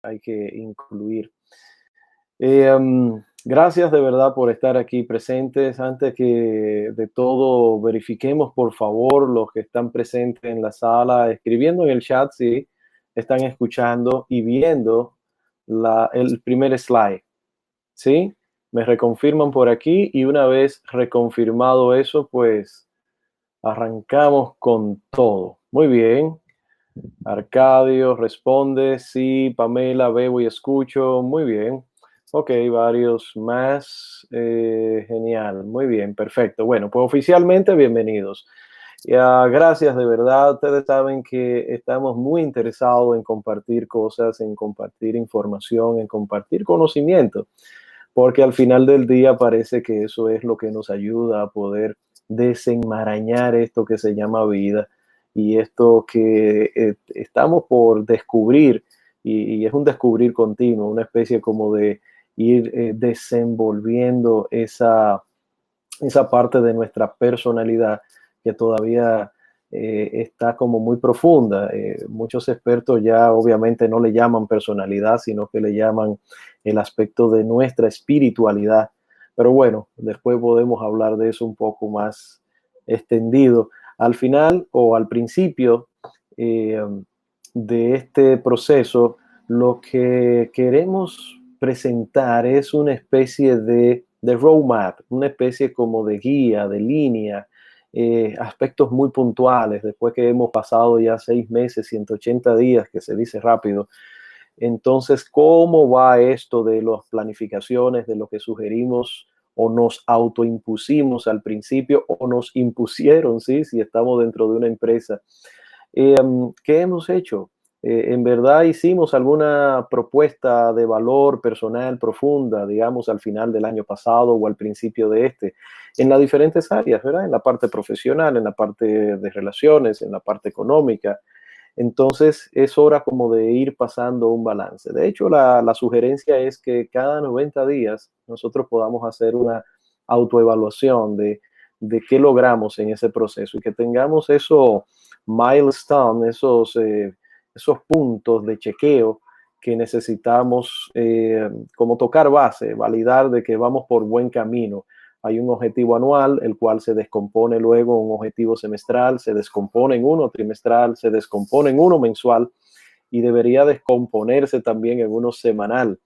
hay que incluir. Gracias de verdad por estar aquí presentes. Antes que de todo, verifiquemos por favor los que están presentes en la sala, escribiendo en el chat si están escuchando y viendo el primer slide. ¿Sí? Me reconfirman por aquí y una vez reconfirmado eso, pues arrancamos con todo. Muy bien. Arcadio responde, sí. Pamela, veo y escucho. Muy bien. Ok, varios más. Genial. Muy bien, perfecto. Bueno, pues oficialmente bienvenidos. Gracias de verdad. Ustedes saben que estamos muy interesados en compartir cosas, en compartir información, en compartir conocimiento, porque al final del día parece que eso es lo que nos ayuda a poder desenmarañar esto que se llama vida y esto que estamos por descubrir, y es un descubrir continuo, una especie como de ir desenvolviendo esa parte de nuestra personalidad que todavía está como muy profunda. Muchos expertos ya obviamente no le llaman personalidad, sino que le llaman el aspecto de nuestra espiritualidad. Pero bueno, después podemos hablar de eso un poco más extendido. Al final o al principio eh, de este proceso, lo que queremos presentar es una especie de roadmap, una especie como de guía, de línea, aspectos muy puntuales, después que hemos pasado ya 6 meses, 180 días, que se dice rápido. Entonces, ¿cómo va esto de las planificaciones, de lo que sugerimos o nos autoimpusimos al principio o nos impusieron, ¿sí? Si estamos dentro de una empresa? ¿Qué hemos hecho? En verdad hicimos alguna propuesta de valor personal profunda, digamos, al final del año pasado o al principio de este, en las diferentes áreas, ¿verdad? En la parte profesional, en la parte de relaciones, en la parte económica. Entonces es hora como de ir pasando un balance. De hecho, la sugerencia es que cada 90 días nosotros podamos hacer una autoevaluación de qué logramos en ese proceso y que tengamos eso milestone, esos puntos de chequeo que necesitamos como tocar base, validar de que vamos por buen camino. Hay un objetivo anual, el cual se descompone luego en un objetivo semestral, se descompone en uno trimestral, se descompone en uno mensual y debería descomponerse también en uno semanal.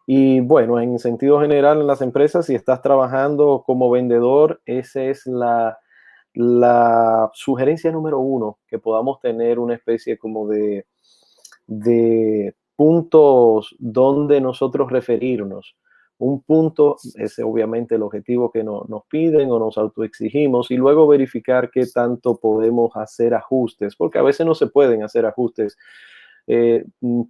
Y bueno, en sentido general en las empresas, si estás trabajando como vendedor, esa es la sugerencia número uno, que podamos tener una especie como de puntos donde nosotros referirnos. Un punto es obviamente el objetivo que nos piden o nos autoexigimos y luego verificar qué tanto podemos hacer ajustes, porque a veces no se pueden hacer ajustes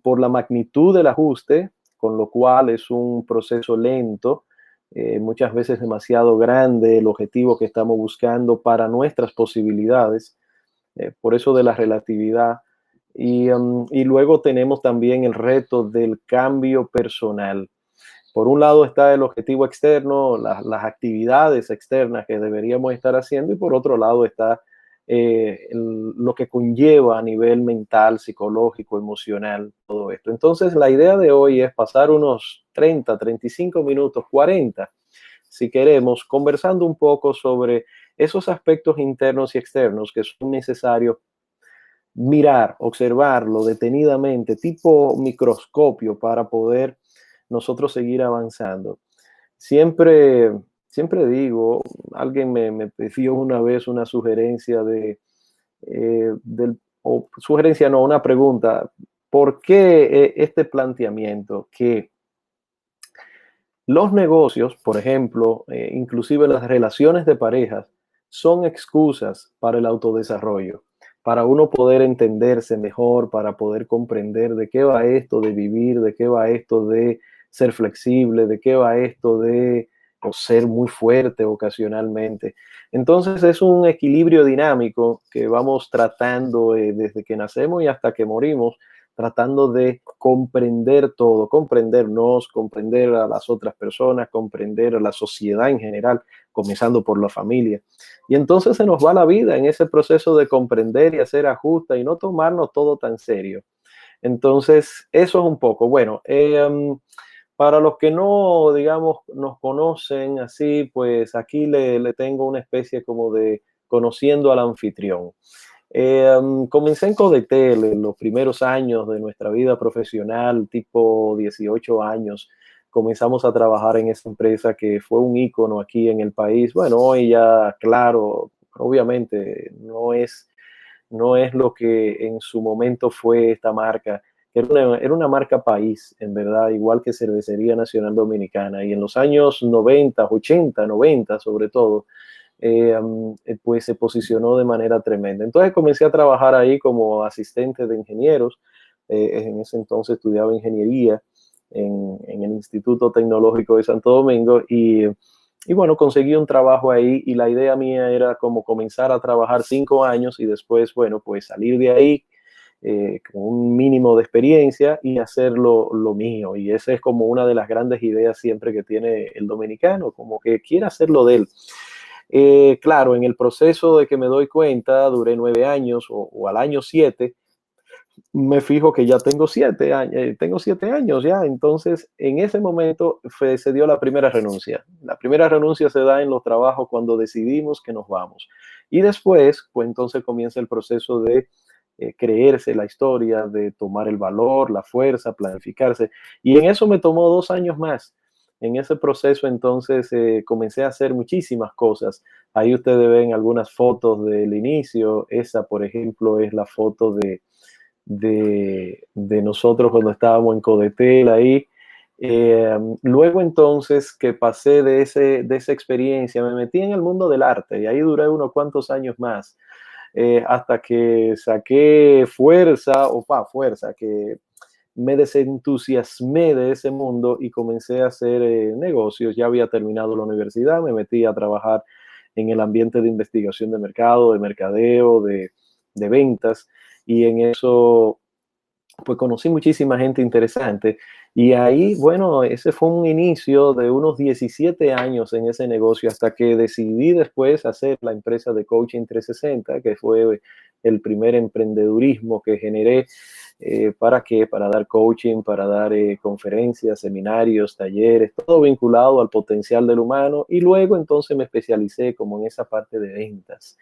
por la magnitud del ajuste, con lo cual es un proceso lento, muchas veces demasiado grande el objetivo que estamos buscando para nuestras posibilidades, por eso de la relatividad. Y luego tenemos también el reto del cambio personal. Por un lado está el objetivo externo, las actividades externas que deberíamos estar haciendo, y por otro lado está lo que conlleva a nivel mental, psicológico, emocional, todo esto. Entonces, la idea de hoy es pasar unos 30, 35 minutos, 40, si queremos, conversando un poco sobre esos aspectos internos y externos que son necesarios mirar, observarlo detenidamente, tipo microscopio, para poder nosotros seguir avanzando. Siempre, siempre digo, alguien me pidió una vez una sugerencia o sugerencia no, una pregunta, ¿por qué este planteamiento? Que los negocios, por ejemplo, inclusive las relaciones de parejas, son excusas para el autodesarrollo, para uno poder entenderse mejor, para poder comprender de qué va esto de vivir, de qué va esto de ser flexible, de qué va esto de o ser muy fuerte ocasionalmente. Entonces es un equilibrio dinámico que vamos tratando desde que nacemos y hasta que morimos, tratando de comprender todo, comprendernos, comprender a las otras personas, comprender a la sociedad en general, comenzando por la familia. Y entonces se nos va la vida en ese proceso de comprender y hacer ajustes y no tomarnos todo tan serio. Entonces, eso es un poco. Bueno, para los que no, digamos, nos conocen así, pues aquí le tengo una especie como de conociendo al anfitrión. Comencé en Codetel en los primeros años de nuestra vida profesional, tipo 18 años. Comenzamos a trabajar en esa empresa que fue un ícono aquí en el país. Bueno, hoy ya, claro, obviamente no es lo que en su momento fue esta marca. Era una marca país, en verdad, igual que Cervecería Nacional Dominicana. Y en los años 90, 80, 90 sobre todo, pues se posicionó de manera tremenda. Entonces comencé a trabajar ahí como asistente de ingenieros. En ese entonces estudiaba ingeniería en el Instituto Tecnológico de Santo Domingo y bueno, conseguí un trabajo ahí y la idea mía era como comenzar a trabajar 5 años y después, bueno, pues salir de ahí con un mínimo de experiencia y hacer lo mío. Y esa es como una de las grandes ideas siempre que tiene el dominicano, como que quiere hacerlo de él. Claro, en el proceso de que me doy cuenta, duré 9 años o al año 7, me fijo que ya tengo 7 años ya. Entonces, en ese momento se dio la primera renuncia. La primera renuncia se da en los trabajos cuando decidimos que nos vamos. Y después, pues entonces comienza el proceso de creerse la historia, de tomar el valor, la fuerza, planificarse. Y en eso me tomó 2 años más. En ese proceso entonces comencé a hacer muchísimas cosas. Ahí ustedes ven algunas fotos del inicio. Esa, por ejemplo, es la foto de nosotros cuando estábamos en Codetel ahí. Luego entonces que pasé de esa experiencia, me metí en el mundo del arte y ahí duré unos cuantos años más, hasta que saqué fuerza, que me desentusiasmé de ese mundo y comencé a hacer negocios. Ya había terminado la universidad, me metí a trabajar en el ambiente de investigación de mercado, de mercadeo, de ventas, y en eso pues conocí muchísima gente interesante y ahí, bueno, ese fue un inicio de unos 17 años en ese negocio hasta que decidí después hacer la empresa de Coaching 360, que fue el primer emprendedurismo que generé. ¿Para qué? Para dar coaching, para dar conferencias, seminarios, talleres, todo vinculado al potencial del humano, y luego entonces me especialicé como en esa parte de ventas.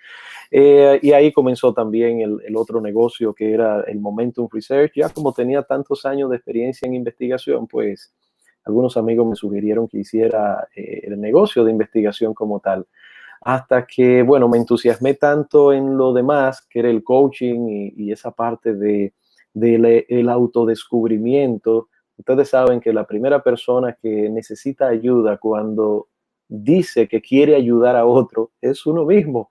Y ahí comenzó también el otro negocio que era el Momentum Research. Ya como tenía tantos años de experiencia en investigación, pues algunos amigos me sugirieron que hiciera el negocio de investigación como tal. Hasta que, bueno, me entusiasmé tanto en lo demás, que era el coaching y esa parte del autodescubrimiento. Ustedes saben que la primera persona que necesita ayuda cuando dice que quiere ayudar a otro es uno mismo.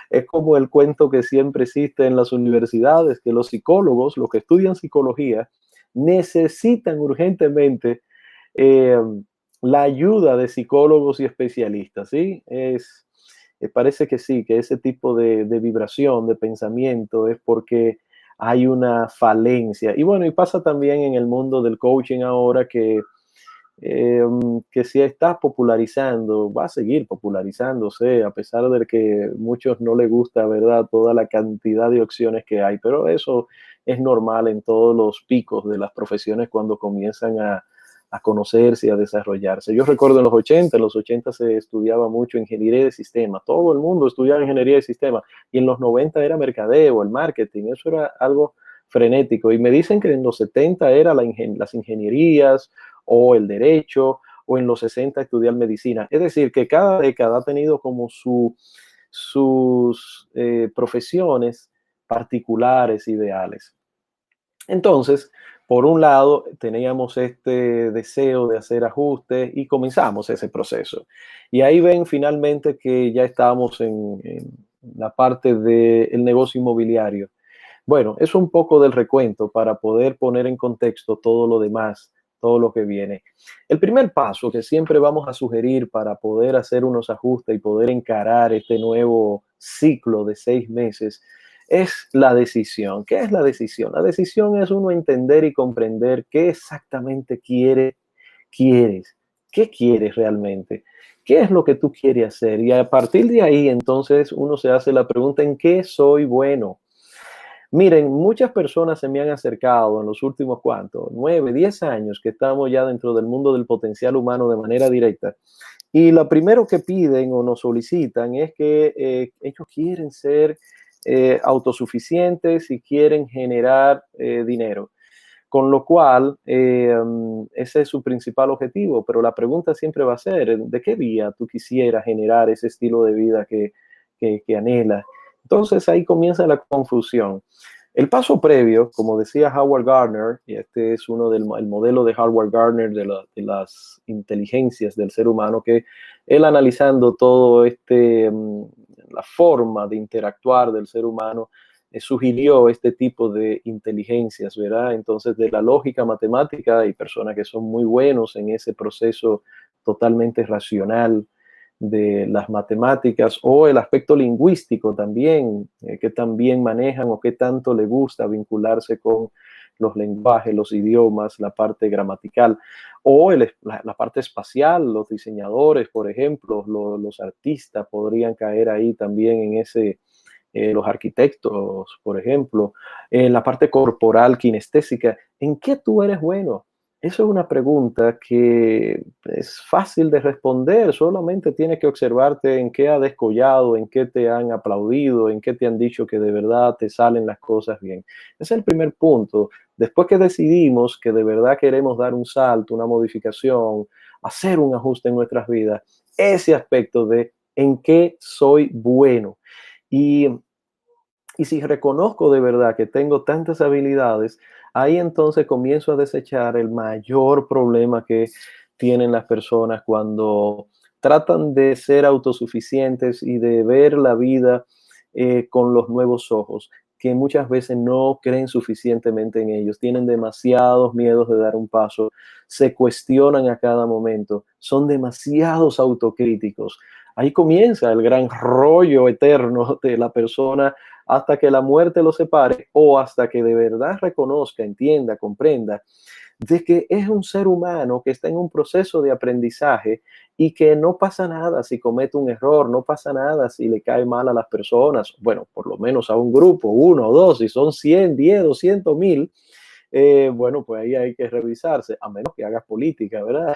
Es como el cuento que siempre existe en las universidades, que los psicólogos, los que estudian psicología, necesitan urgentemente eh, la ayuda de psicólogos y especialistas, ¿sí? Parece que sí, que ese tipo de vibración, de pensamiento, es porque hay una falencia. Y bueno, y pasa también en el mundo del coaching ahora que si está popularizando, va a seguir popularizándose, a pesar de que muchos no les gusta, ¿verdad?, toda la cantidad de opciones que hay, pero eso es normal en todos los picos de las profesiones cuando comienzan a conocerse y a desarrollarse. Yo recuerdo en los 80 se estudiaba mucho ingeniería de sistemas, todo el mundo estudiaba ingeniería de sistemas, y en los 90 era mercadeo, el marketing, eso era algo frenético, y me dicen que en los 70 era las ingenierías, o el derecho, o en los 60 estudiar medicina. Es decir, que cada década ha tenido como sus profesiones particulares, ideales. Entonces, por un lado, teníamos este deseo de hacer ajustes y comenzamos ese proceso. Y ahí ven finalmente que ya estábamos en la parte del negocio inmobiliario. Bueno, es un poco del recuento para poder poner en contexto todo lo demás, todo lo que viene. El primer paso que siempre vamos a sugerir para poder hacer unos ajustes y poder encarar este nuevo ciclo de 6 meses es la decisión. ¿Qué es la decisión? La decisión es uno entender y comprender qué exactamente quieres. ¿Qué quieres realmente? ¿Qué es lo que tú quieres hacer? Y a partir de ahí, entonces, uno se hace la pregunta, ¿en qué soy bueno? Miren, muchas personas se me han acercado en los últimos, ¿cuántos? 9, 10 años que estamos ya dentro del mundo del potencial humano de manera directa. Y lo primero que piden o nos solicitan es que ellos quieren ser autosuficientes y quieren generar dinero. Con lo cual, ese es su principal objetivo, pero la pregunta siempre va a ser, ¿de qué vía tú quisieras generar ese estilo de vida que anhelas? Entonces ahí comienza la confusión. El paso previo, como decía Howard Gardner, y este es uno del el modelo de Howard Gardner de las inteligencias del ser humano, que él analizando todo la forma de interactuar del ser humano, sugirió este tipo de inteligencias, ¿verdad? Entonces, de la lógica matemática, hay personas que son muy buenos en ese proceso totalmente racional de las matemáticas, o el aspecto lingüístico también, que también manejan o qué tanto le gusta vincularse con los lenguajes, los idiomas, la parte gramatical, o la parte espacial, los diseñadores, por ejemplo, los artistas podrían caer ahí también en ese, los arquitectos, por ejemplo, la parte corporal, kinestésica. ¿En qué tú eres bueno? Eso es una pregunta que es fácil de responder, solamente tienes que observarte en qué ha descollado, en qué te han aplaudido, en qué te han dicho que de verdad te salen las cosas bien. Ese es el primer punto. Después que decidimos que de verdad queremos dar un salto, una modificación, hacer un ajuste en nuestras vidas, ese aspecto de en qué soy bueno. Y, y si reconozco de verdad que tengo tantas habilidades, ahí entonces comienzo a desechar el mayor problema que tienen las personas cuando tratan de ser autosuficientes y de ver la vida con los nuevos ojos, que muchas veces no creen suficientemente en ellos, tienen demasiados miedos de dar un paso, se cuestionan a cada momento, son demasiados autocríticos. Ahí comienza el gran rollo eterno de la persona hasta que la muerte lo separe o hasta que de verdad reconozca, entienda, comprenda de que es un ser humano que está en un proceso de aprendizaje y que no pasa nada si comete un error, no pasa nada si le cae mal a las personas, bueno, por lo menos a un grupo, uno o dos, si son 100, 10, 200, 1000, bueno, pues ahí hay que revisarse, a menos que hagas política, ¿verdad?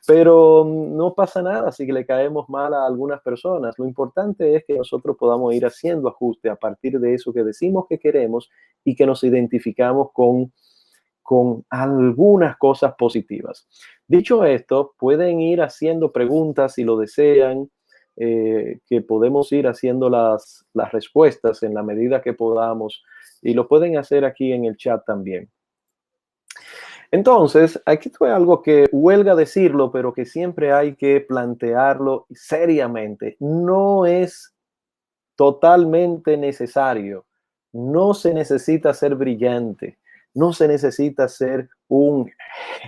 Pero no pasa nada si le caemos mal a algunas personas. Lo importante es que nosotros podamos ir haciendo ajuste a partir de eso que decimos que queremos y que nos identificamos con algunas cosas positivas. Dicho esto, pueden ir haciendo preguntas si lo desean, que podemos ir haciendo las respuestas en la medida que podamos y lo pueden hacer aquí en el chat también. Entonces, aquí fue algo que huelga decirlo, pero que siempre hay que plantearlo seriamente. No es totalmente necesario. No se necesita ser brillante. No se necesita ser un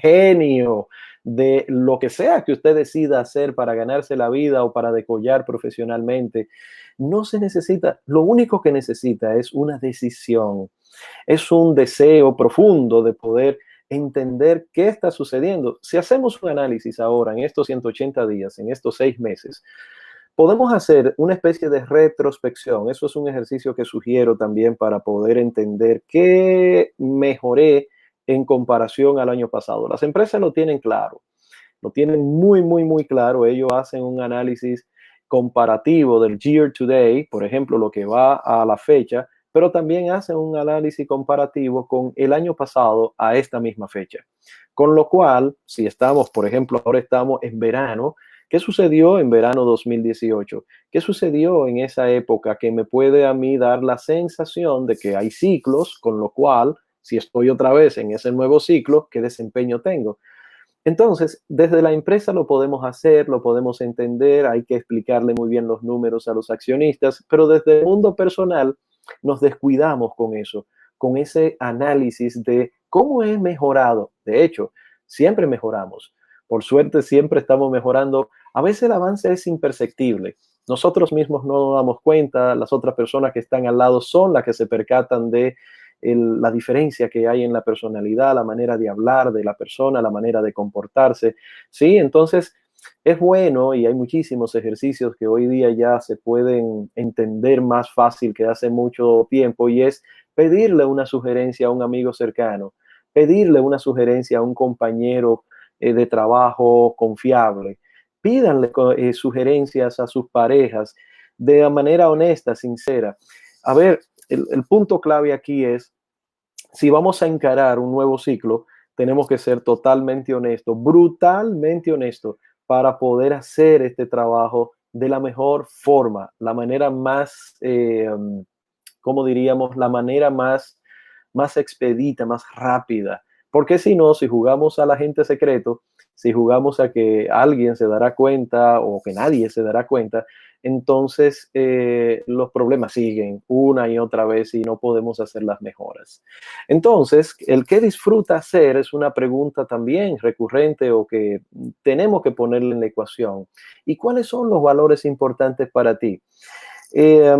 genio de lo que sea que usted decida hacer para ganarse la vida o para decollar profesionalmente. No se necesita. Lo único que necesita es una decisión. Es un deseo profundo de poder entender qué está sucediendo. Si hacemos un análisis ahora en estos 180 días, en estos 6 meses, podemos hacer una especie de retrospección. Eso es un ejercicio que sugiero también para poder entender qué mejoré en comparación al año pasado. Las empresas lo tienen claro, lo tienen muy, muy, muy claro. Ellos hacen un análisis comparativo del year to day, por ejemplo, lo que va a la fecha, pero también hacen un análisis comparativo con el año pasado a esta misma fecha. Con lo cual, si estamos, por ejemplo, ahora estamos en verano, ¿qué sucedió en verano 2018? ¿Qué sucedió en esa época que me puede a mí dar la sensación de que hay ciclos, con lo cual, si estoy otra vez en ese nuevo ciclo, ¿qué desempeño tengo? Entonces, desde la empresa lo podemos hacer, lo podemos entender, hay que explicarle muy bien los números a los accionistas, pero desde el mundo personal nos descuidamos con eso, con ese análisis de cómo he mejorado. De hecho, siempre mejoramos. Por suerte, siempre estamos mejorando. A veces el avance es imperceptible. Nosotros mismos no nos damos cuenta, las otras personas que están al lado son las que se percatan de la diferencia que hay en la personalidad, la manera de hablar de la persona, la manera de comportarse, ¿sí? Entonces, Es bueno y hay muchísimos ejercicios que hoy día ya se pueden entender más fácil que hace mucho tiempo y es pedirle una sugerencia a un amigo cercano, pedirle una sugerencia a un compañero de trabajo confiable. Pídanle sugerencias a sus parejas de manera honesta, sincera. A ver, el punto clave aquí es, si vamos a encarar un nuevo ciclo, tenemos que ser totalmente honestos, brutalmente honestos, para poder hacer este trabajo de la mejor forma, la manera más, ¿cómo diríamos? La manera más expedita, más rápida. Porque si no, si jugamos al agente secreto, si jugamos a que alguien se dará cuenta o que nadie se dará cuenta, entonces los problemas siguen una y otra vez y no podemos hacer las mejoras. Entonces, el que disfruta hacer es una pregunta también recurrente o que tenemos que ponerle en la ecuación. ¿Y cuáles son los valores importantes para ti? Eh,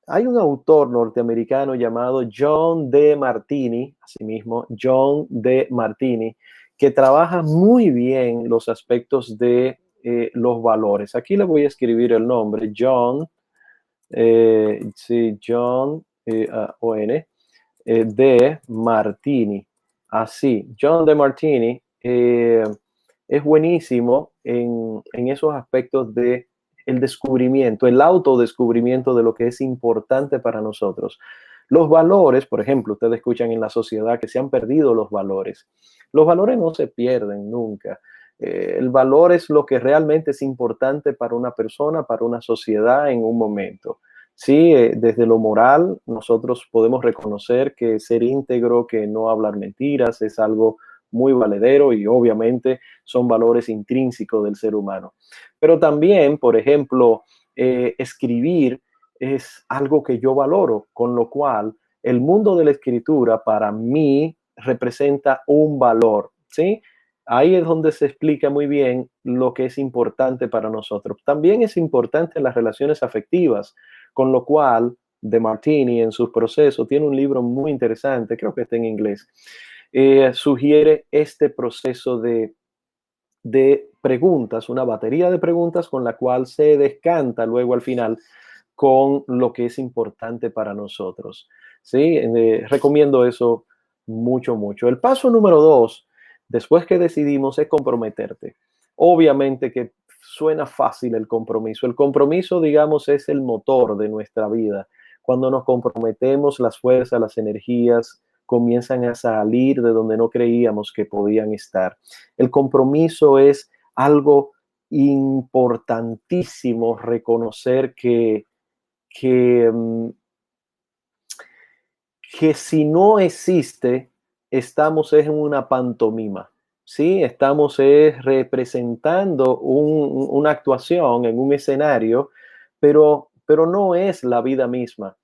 Hay un autor norteamericano llamado John D. Martini, asimismo, John D. Martini, que trabaja muy bien los aspectos de los valores. Aquí le voy a escribir el nombre, John, sí, John, O-N, de Martini. Así, John de Martini es buenísimo en esos aspectos de el descubrimiento, el autodescubrimiento de lo que es importante para nosotros. Los valores, por ejemplo, ustedes escuchan en la sociedad que se han perdido los valores. Los valores no se pierden nunca. El valor es lo que realmente es importante para una persona, para una sociedad en un momento. Sí, desde lo moral, nosotros podemos reconocer que ser íntegro, que no hablar mentiras, es algo muy valedero y obviamente son valores intrínsecos del ser humano. Pero también, por ejemplo, escribir es algo que yo valoro, con lo cual el mundo de la escritura para mí representa un valor, ¿sí? Ahí es donde se explica muy bien lo que es importante para nosotros. También es importante en las relaciones afectivas, con lo cual De Martini en sus procesos tiene un libro muy interesante, creo que está en inglés, sugiere este proceso de preguntas, una batería de preguntas con la cual se descanta luego al final con lo que es importante para nosotros. ¿Sí? Recomiendo eso mucho, mucho. El paso número 2, después que decidimos, es comprometerte. Obviamente que suena fácil el compromiso. El compromiso, digamos, es el motor de nuestra vida. Cuando nos comprometemos, las fuerzas, las energías comienzan a salir de donde no creíamos que podían estar. El compromiso es algo importantísimo, reconocer que, mm, que si no existe, estamos en una pantomima, ¿sí? Estamos representando una actuación en un escenario, pero no es la vida misma.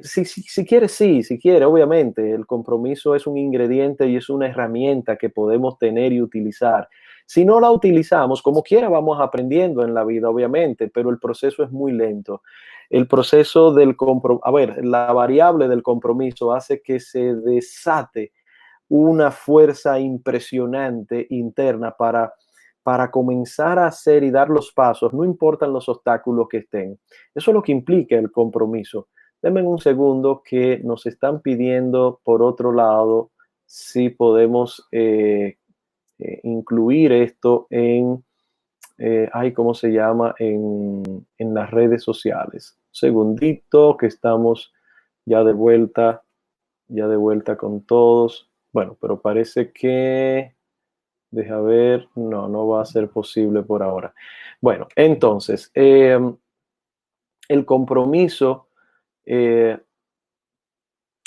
Si quiere, sí, si quiere, obviamente, el compromiso es un ingrediente y es una herramienta que podemos tener y utilizar. Si no la utilizamos, como quiera, vamos aprendiendo en la vida, obviamente, pero el proceso es muy lento. El proceso del compromiso, a ver, la variable del compromiso hace que se desate una fuerza impresionante interna para comenzar a hacer y dar los pasos, no importan los obstáculos que estén. Eso es lo que implica el compromiso. Denme un segundo que nos están pidiendo, por otro lado, si podemos incluir esto en, ¿cómo se llama? En las redes sociales. Un segundito que estamos ya ya de vuelta con todos. Bueno, pero parece que, deja ver, no va a ser posible por ahora. Bueno, entonces, el compromiso eh,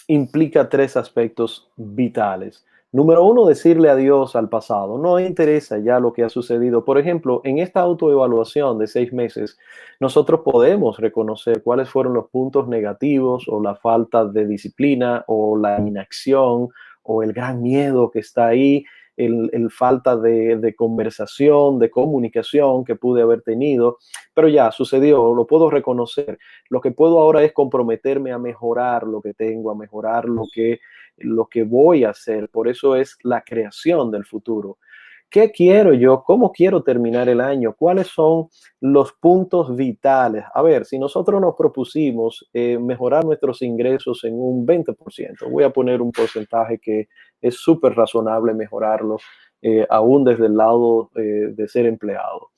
implica tres aspectos vitales. Número uno, decirle adiós al pasado. No interesa ya lo que ha sucedido. Por ejemplo, en esta autoevaluación de 6 meses, nosotros podemos reconocer cuáles fueron los puntos negativos o la falta de disciplina o la inacción o el gran miedo que está ahí, el falta de conversación, de comunicación que pude haber tenido. Pero ya sucedió, lo puedo reconocer. Lo que puedo ahora es comprometerme a mejorar lo que tengo, a mejorar lo que voy a hacer. Por eso es la creación del futuro. ¿Qué quiero yo? ¿Cómo quiero terminar el año? ¿Cuáles son los puntos vitales? A ver, si nosotros nos propusimos mejorar nuestros ingresos en un 20%, voy a poner un porcentaje que es súper razonable mejorarlo, aún desde el lado de ser empleado.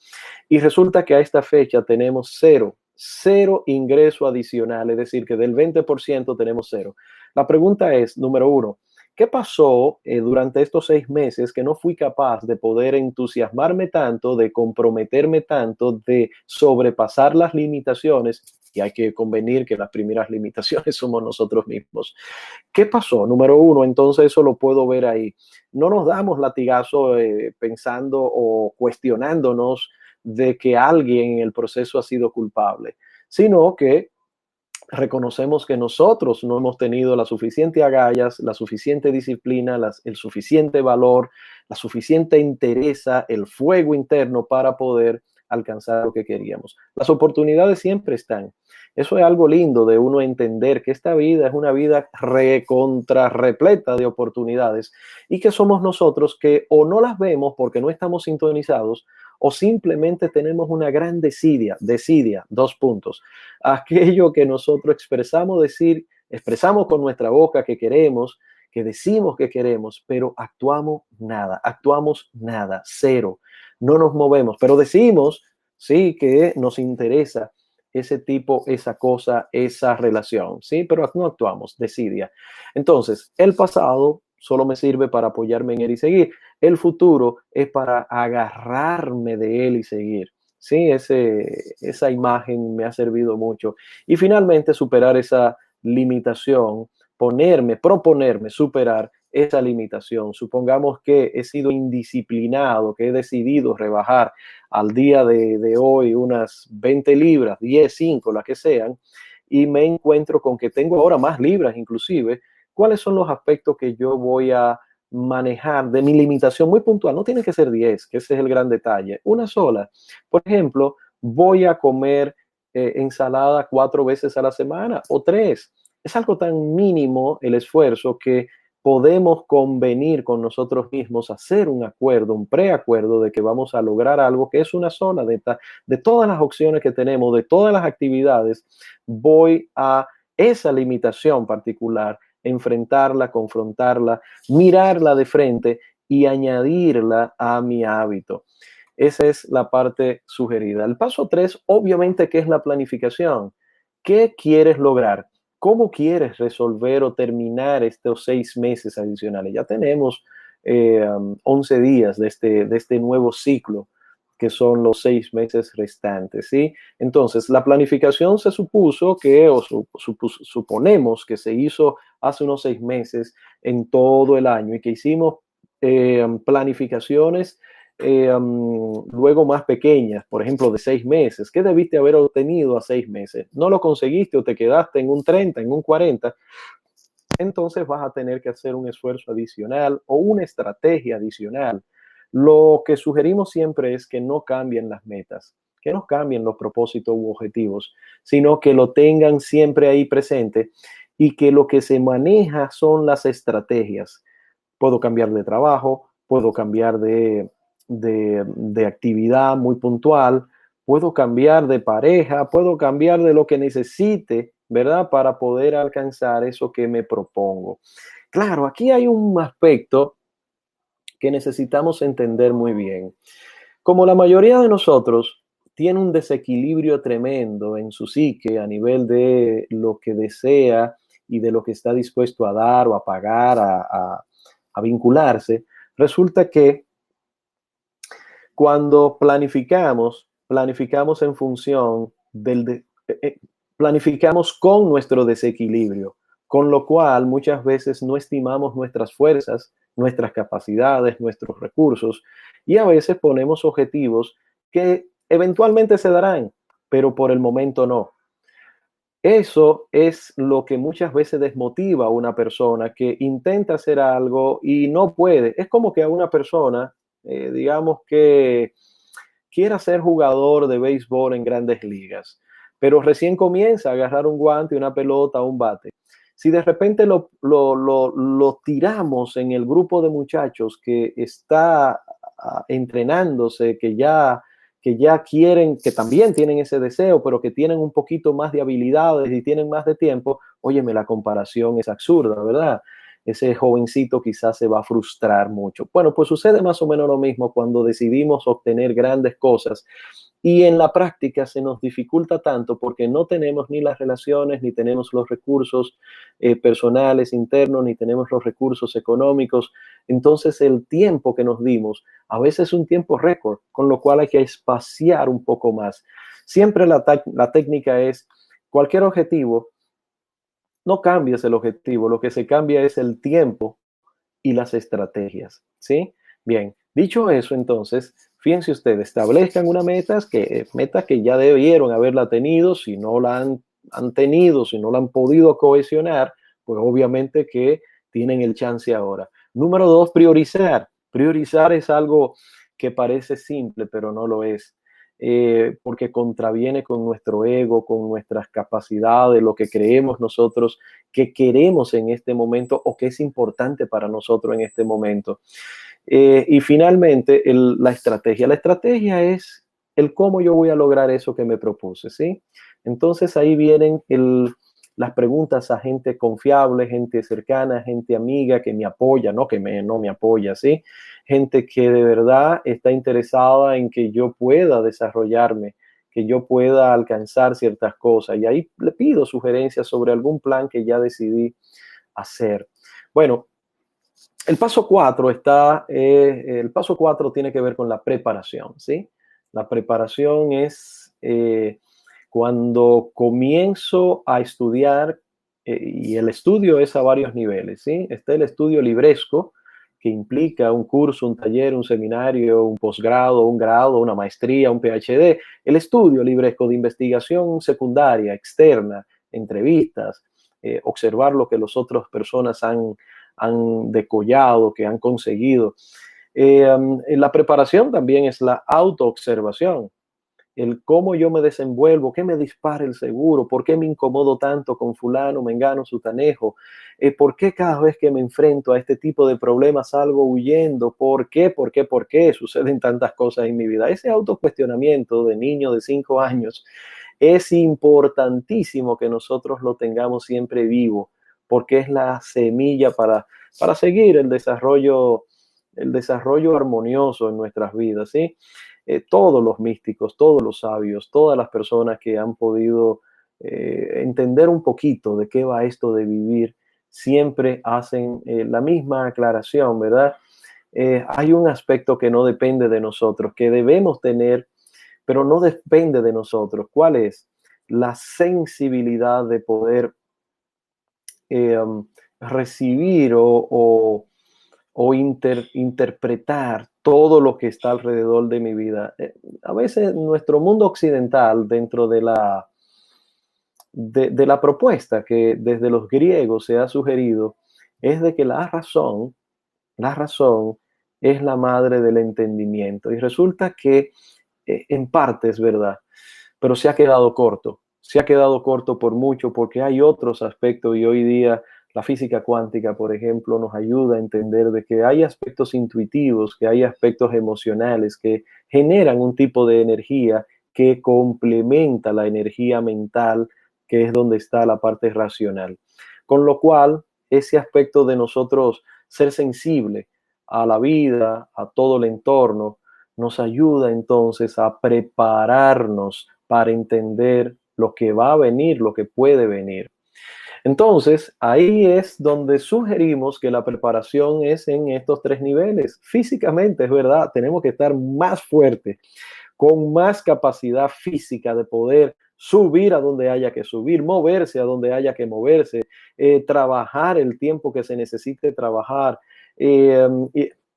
Y resulta que a esta fecha tenemos cero ingreso adicional, es decir, que del 20% tenemos cero. La pregunta es, número uno, ¿qué pasó durante estos 6 meses que no fui capaz de poder entusiasmarme tanto, de comprometerme tanto, de sobrepasar las limitaciones? Y hay que convenir que las primeras limitaciones somos nosotros mismos. ¿Qué pasó? Número uno, entonces eso lo puedo ver ahí. No nos damos latigazo pensando o cuestionándonos de que alguien en el proceso ha sido culpable, sino que reconocemos que nosotros no hemos tenido la suficiente agallas, la suficiente disciplina, el suficiente valor, la suficiente entereza, el fuego interno para poder alcanzar lo que queríamos. Las oportunidades siempre están. Eso es algo lindo de uno entender que esta vida es una vida repleta de oportunidades y que somos nosotros que o no las vemos porque no estamos sintonizados o simplemente tenemos una gran desidia, 2 puntos. Aquello que nosotros expresamos con nuestra boca que queremos, que decimos que queremos, pero actuamos nada, cero, no nos movemos, pero decimos, sí, que nos interesa ese tipo, esa cosa, esa relación, sí, pero no actuamos, desidia. Entonces, el pasado solo me sirve para apoyarme en él y seguir. El futuro es para agarrarme de él y seguir. Sí, esa imagen me ha servido mucho. Y finalmente superar esa limitación, proponerme superar esa limitación. Supongamos que he sido indisciplinado, que he decidido rebajar al día de hoy unas 20 libras, 10, 5, las que sean, y me encuentro con que tengo ahora más libras inclusive. ¿Cuáles son los aspectos que yo voy a manejar de mi limitación muy puntual? No tiene que ser 10, que ese es el gran detalle, una sola. Por ejemplo, voy a comer ensalada 4 veces a la semana o 3. Es algo tan mínimo el esfuerzo que podemos convenir con nosotros mismos, hacer un acuerdo, un preacuerdo de que vamos a lograr algo que es una sola de todas las opciones que tenemos, de todas las actividades. Voy a esa limitación particular, enfrentarla, confrontarla, mirarla de frente y añadirla a mi hábito. Esa es la parte sugerida. El paso 3, obviamente, que es la planificación. ¿Qué quieres lograr? ¿Cómo quieres resolver o terminar estos 6 meses adicionales? Ya tenemos 11 días de este nuevo ciclo, que son los 6 meses restantes, ¿sí? Entonces, la planificación se supuso que, o suponemos que se hizo hace unos 6 meses en todo el año y que hicimos planificaciones luego más pequeñas, por ejemplo, de 6 meses. ¿Qué debiste haber obtenido a 6 meses? No lo conseguiste o te quedaste en un 30, en un 40. Entonces vas a tener que hacer un esfuerzo adicional o una estrategia adicional. Lo que sugerimos siempre es que no cambien las metas, que no cambien los propósitos u objetivos, sino que lo tengan siempre ahí presente y que lo que se maneja son las estrategias. Puedo cambiar de trabajo, puedo cambiar de actividad muy puntual, puedo cambiar de pareja, puedo cambiar de lo que necesite, ¿verdad? Para poder alcanzar eso que me propongo. Claro, aquí hay un aspecto que necesitamos entender muy bien. Como la mayoría de nosotros tiene un desequilibrio tremendo en su psique a nivel de lo que desea y de lo que está dispuesto a dar o a pagar, a vincularse, resulta que cuando planificamos en función planificamos con nuestro desequilibrio, con lo cual muchas veces no estimamos nuestras fuerzas, nuestras capacidades, nuestros recursos, y a veces ponemos objetivos que eventualmente se darán, pero por el momento no. Eso es lo que muchas veces desmotiva a una persona que intenta hacer algo y no puede. Es como que a una persona, digamos que quiera ser jugador de béisbol en grandes ligas, pero recién comienza a agarrar un guante, una pelota, un bate. Si de repente lo tiramos en el grupo de muchachos que está entrenándose, que ya quieren, que también tienen ese deseo, pero que tienen un poquito más de habilidades y tienen más de tiempo, óyeme, la comparación es absurda, ¿verdad? Ese jovencito quizás se va a frustrar mucho. Bueno, pues sucede más o menos lo mismo cuando decidimos obtener grandes cosas y en la práctica se nos dificulta tanto porque no tenemos ni las relaciones, ni tenemos los recursos personales internos, ni tenemos los recursos económicos. Entonces el tiempo que nos dimos a veces es un tiempo récord, con lo cual hay que espaciar un poco más. Siempre la técnica es cualquier objetivo, no cambies el objetivo, lo que se cambia es el tiempo y las estrategias, ¿sí? Bien, dicho eso, entonces, fíjense ustedes, establezcan una meta que ya debieron haberla tenido, si no la han tenido, si no la han podido cohesionar, pues obviamente que tienen el chance ahora. Número dos, priorizar. Priorizar es algo que parece simple, pero no lo es. Porque contraviene con nuestro ego, con nuestras capacidades, lo que creemos nosotros que queremos en este momento o que es importante para nosotros en este momento. Y finalmente, la estrategia. La estrategia es el cómo yo voy a lograr eso que me propuse, ¿sí? Entonces ahí vienen las preguntas a gente confiable, gente cercana, gente amiga que me apoya, no que no me apoya, ¿sí? Gente que de verdad está interesada en que yo pueda desarrollarme, que yo pueda alcanzar ciertas cosas. Y ahí le pido sugerencias sobre algún plan que ya decidí hacer. Bueno, el paso 4 tiene que ver con la preparación, ¿sí? La preparación es cuando comienzo a estudiar, y el estudio es a varios niveles, ¿sí? Está el estudio libresco, que implica un curso, un taller, un seminario, un posgrado, un grado, una maestría, un PhD. El estudio libresco de investigación secundaria, externa, entrevistas, observar lo que las otras personas han decollado, que han conseguido. La preparación también es la autoobservación, el cómo yo me desenvuelvo, qué me dispara el seguro, por qué me incomodo tanto con fulano, mengano, sutanejo, por qué cada vez que me enfrento a este tipo de problemas salgo huyendo, por qué suceden tantas cosas en mi vida. Ese autocuestionamiento de niño de 5 años es importantísimo que nosotros lo tengamos siempre vivo, porque es la semilla para seguir el desarrollo armonioso en nuestras vidas, ¿sí? Todos los místicos, todos los sabios, todas las personas que han podido entender un poquito de qué va esto de vivir, siempre hacen la misma aclaración, ¿verdad? Hay un aspecto que no depende de nosotros, que debemos tener, pero no depende de nosotros. ¿Cuál es? La sensibilidad de poder recibir o interpretar todo lo que está alrededor de mi vida. A veces nuestro mundo occidental, dentro de la propuesta que desde los griegos se ha sugerido, es de que la razón es la madre del entendimiento. Y resulta que en parte es verdad, pero se ha quedado corto por mucho porque hay otros aspectos y hoy día la física cuántica, por ejemplo, nos ayuda a entender de que hay aspectos intuitivos, que hay aspectos emocionales que generan un tipo de energía que complementa la energía mental, que es donde está la parte racional. Con lo cual, ese aspecto de nosotros ser sensible a la vida, a todo el entorno, nos ayuda entonces a prepararnos para entender lo que va a venir, lo que puede venir. Entonces, ahí es donde sugerimos que la preparación es en estos 3 niveles. Físicamente, es verdad, tenemos que estar más fuertes, con más capacidad física de poder subir a donde haya que subir, moverse a donde haya que moverse, trabajar el tiempo que se necesite trabajar, eh,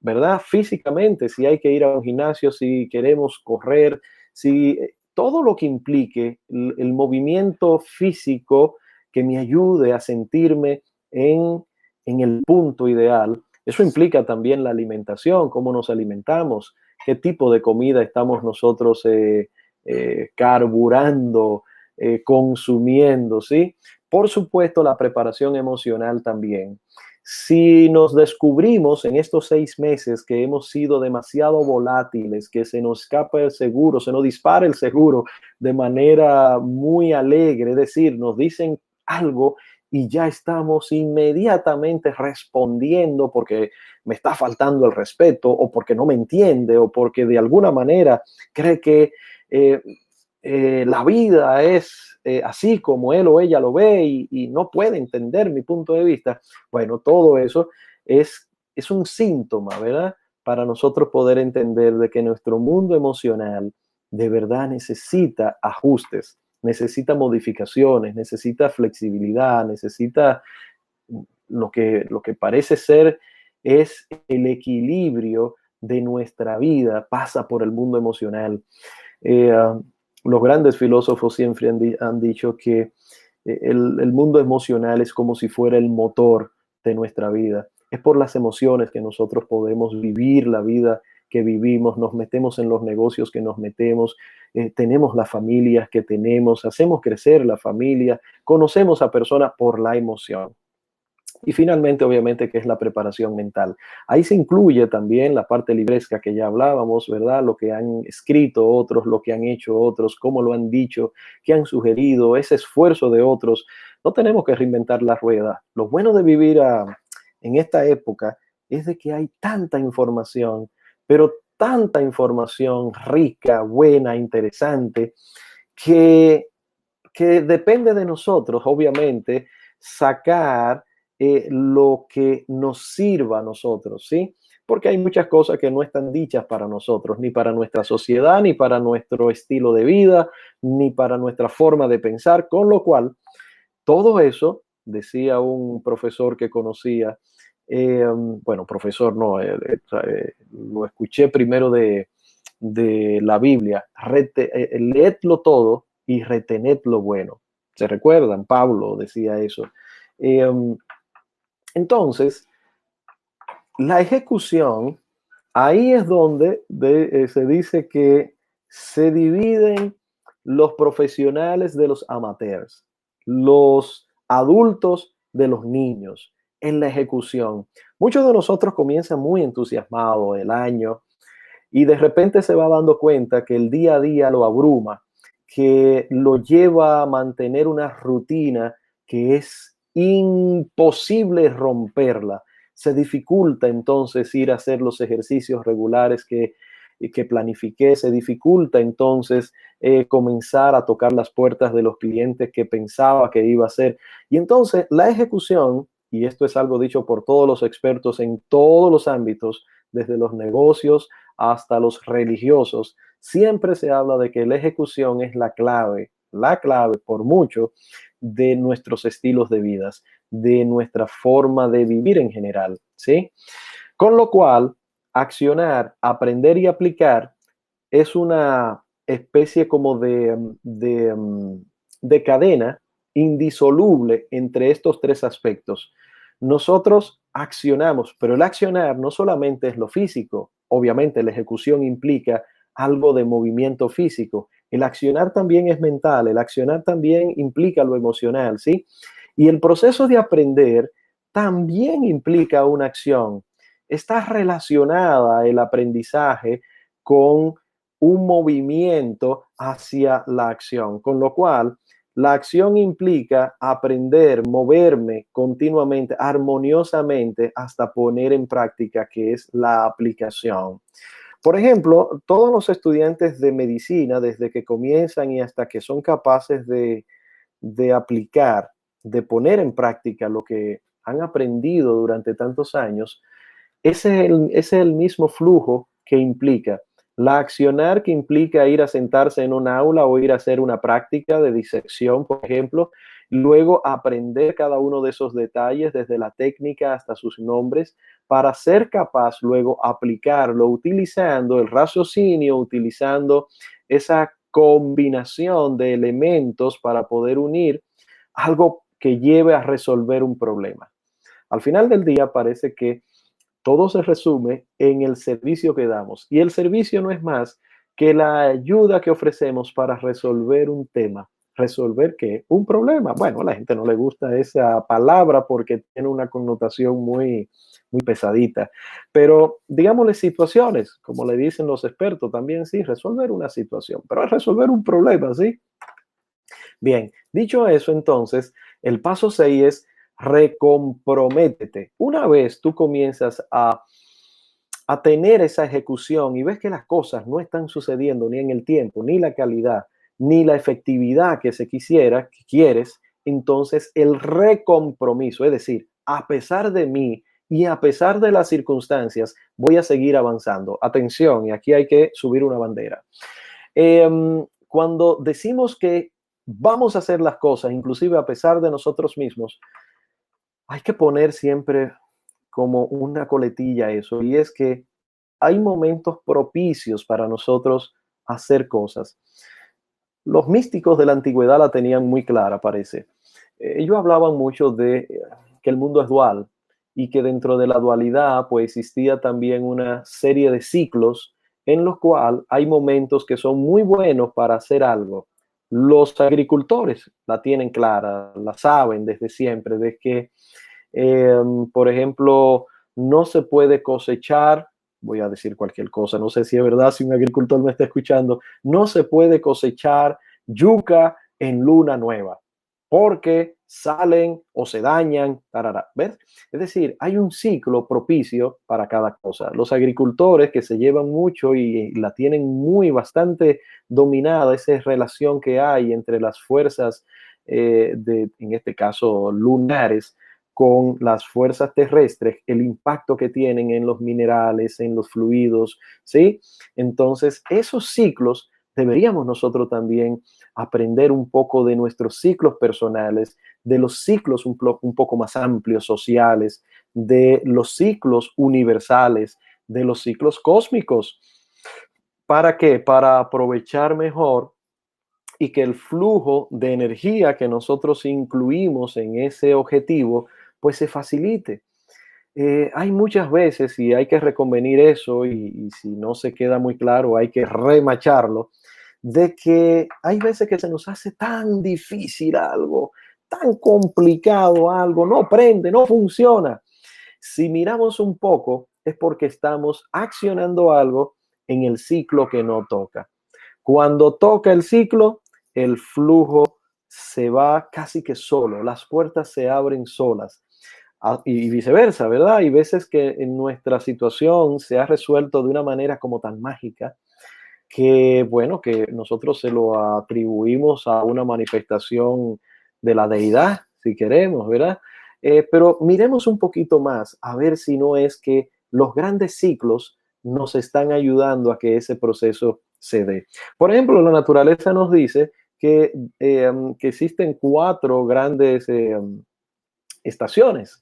¿verdad? Físicamente, si hay que ir a un gimnasio, si queremos correr, si todo lo que implique el movimiento físico que me ayude a sentirme en el punto ideal. Eso implica también la alimentación, cómo nos alimentamos, qué tipo de comida estamos nosotros carburando, consumiendo, ¿sí? Por supuesto, la preparación emocional también. Si nos descubrimos en estos 6 meses que hemos sido demasiado volátiles, que se nos escapa el seguro, se nos dispara el seguro de manera muy alegre, es decir, nos dicen algo y ya estamos inmediatamente respondiendo porque me está faltando el respeto o porque no me entiende o porque de alguna manera cree que eh, la vida es así como él o ella lo ve y no puede entender mi punto de vista. Bueno, todo eso es un síntoma, ¿verdad? Para nosotros poder entender de que nuestro mundo emocional de verdad necesita ajustes, necesita modificaciones, necesita flexibilidad, necesita lo que parece ser es el equilibrio de nuestra vida, pasa por el mundo emocional. Eh, los grandes filósofos siempre han dicho que el mundo emocional es como si fuera el motor de nuestra vida. Es por las emociones que nosotros podemos vivir la vida que vivimos, nos metemos en los negocios que nos metemos, tenemos las familias que tenemos, hacemos crecer la familia, conocemos a personas por la emoción. Y finalmente, obviamente, que es la preparación mental. Ahí se incluye también la parte libresca que ya hablábamos, ¿verdad? Lo que han escrito otros, lo que han hecho otros, cómo lo han dicho, qué han sugerido, ese esfuerzo de otros. No tenemos que reinventar la rueda. Lo bueno de vivir en esta época es de que hay tanta información, pero tanta información rica, buena, interesante, que, que depende de nosotros, obviamente, sacar lo que nos sirva a nosotros, ¿sí? Porque hay muchas cosas que no están dichas para nosotros, ni para nuestra sociedad, ni para nuestro estilo de vida, ni para nuestra forma de pensar, con lo cual, todo eso, decía un profesor que conocía, bueno, profesor no, lo escuché primero de la Biblia, leedlo todo y retened lo bueno. ¿Se recuerdan? Pablo decía eso. Eh, entonces, la ejecución, ahí es donde se dice que se dividen los profesionales de los amateurs, los adultos de los niños en la ejecución. Muchos de nosotros comienzan muy entusiasmados el año y de repente se va dando cuenta que el día a día lo abruma, que lo lleva a mantener una rutina que es imposible romperla. Se dificulta entonces ir a hacer los ejercicios regulares que planifiqué, se dificulta entonces comenzar a tocar las puertas de los clientes que pensaba que iba a hacer. Y entonces la ejecución, y esto es algo dicho por todos los expertos en todos los ámbitos, desde los negocios hasta los religiosos, siempre se habla de que la ejecución es la clave por mucho de nuestros estilos de vida, de nuestra forma de vivir en general, ¿sí? Con lo cual, accionar, aprender y aplicar es una especie como de cadena indisoluble entre estos tres aspectos. Nosotros accionamos, pero el accionar no solamente es lo físico, obviamente la ejecución implica algo de movimiento físico, el accionar también es mental, el accionar también implica lo emocional, ¿sí? Y el proceso de aprender también implica una acción. Está relacionada el aprendizaje con un movimiento hacia la acción, con lo cual la acción implica aprender, moverme continuamente, armoniosamente, hasta poner en práctica, que es la aplicación. Por ejemplo, todos los estudiantes de medicina, desde que comienzan y hasta que son capaces de aplicar, de poner en práctica lo que han aprendido durante tantos años, ese es el mismo flujo que implica la accionar, que implica ir a sentarse en un aula o ir a hacer una práctica de disección, por ejemplo, luego aprender cada uno de esos detalles, desde la técnica hasta sus nombres, para ser capaz luego aplicarlo utilizando el raciocinio, utilizando esa combinación de elementos para poder unir algo que lleve a resolver un problema. Al final del día parece que todo se resume en el servicio que damos. Y el servicio no es más que la ayuda que ofrecemos para resolver un tema, ¿Resolver qué? Un problema. Bueno, a la gente no le gusta esa palabra porque tiene una connotación muy pesadita. Pero digámosle situaciones, como le dicen los expertos también, sí, resolver una situación, pero es resolver un problema, ¿sí? Bien, dicho eso, entonces, el paso 6 es recomprométete. Una vez tú comienzas a tener esa ejecución y ves que las cosas no están sucediendo ni en el tiempo, ni la calidad, ni la efectividad que se quisiera, que quieres, entonces el recompromiso, es decir, a pesar de mí y a pesar de las circunstancias, voy a seguir avanzando. Atención, y aquí hay que subir una bandera. Cuando decimos que vamos a hacer las cosas, inclusive a pesar de nosotros mismos, hay que poner siempre como una coletilla a eso, y es que hay momentos propicios para nosotros hacer cosas. Los místicos de la antigüedad la tenían muy clara, parece. Ellos hablaban mucho de que el mundo es dual y que dentro de la dualidad pues existía también una serie de ciclos en los cuales hay momentos que son muy buenos para hacer algo. Los agricultores la tienen clara, la saben desde siempre, de que eh, por ejemplo, no se puede cosechar, voy a decir cualquier cosa, no sé si es verdad, si un agricultor me está escuchando, no se puede cosechar yuca en luna nueva, porque salen o se dañan, tarara, ¿ves? Es decir, hay un ciclo propicio para cada cosa. Los agricultores que se llevan mucho y la tienen muy bastante dominada, esa relación que hay entre las fuerzas en este caso, lunares, con las fuerzas terrestres, el impacto que tienen en los minerales, en los fluidos, ¿sí? Entonces, esos ciclos deberíamos nosotros también aprender un poco de nuestros ciclos personales, de los ciclos un poco más amplios, sociales, de los ciclos universales, de los ciclos cósmicos. ¿Para qué? Para aprovechar mejor y que el flujo de energía que nosotros incluimos en ese objetivo, pues se facilite. Hay muchas veces, y hay que reconvenir eso, y si no se queda muy claro, hay que remacharlo, de que hay veces que se nos hace tan difícil algo, tan complicado algo, no prende, no funciona. Si miramos un poco, es porque estamos accionando algo en el ciclo que no toca. Cuando toca el ciclo, el flujo se va casi que solo, las puertas se abren solas. Y viceversa, ¿verdad? Hay veces que en nuestra situación se ha resuelto de una manera como tan mágica que, bueno, que nosotros se lo atribuimos a una manifestación de la deidad, si queremos, ¿verdad? Pero miremos un poquito más, a ver si no es que los grandes ciclos nos están ayudando a que ese proceso se dé. Por ejemplo, la naturaleza nos dice que existen cuatro grandes estaciones,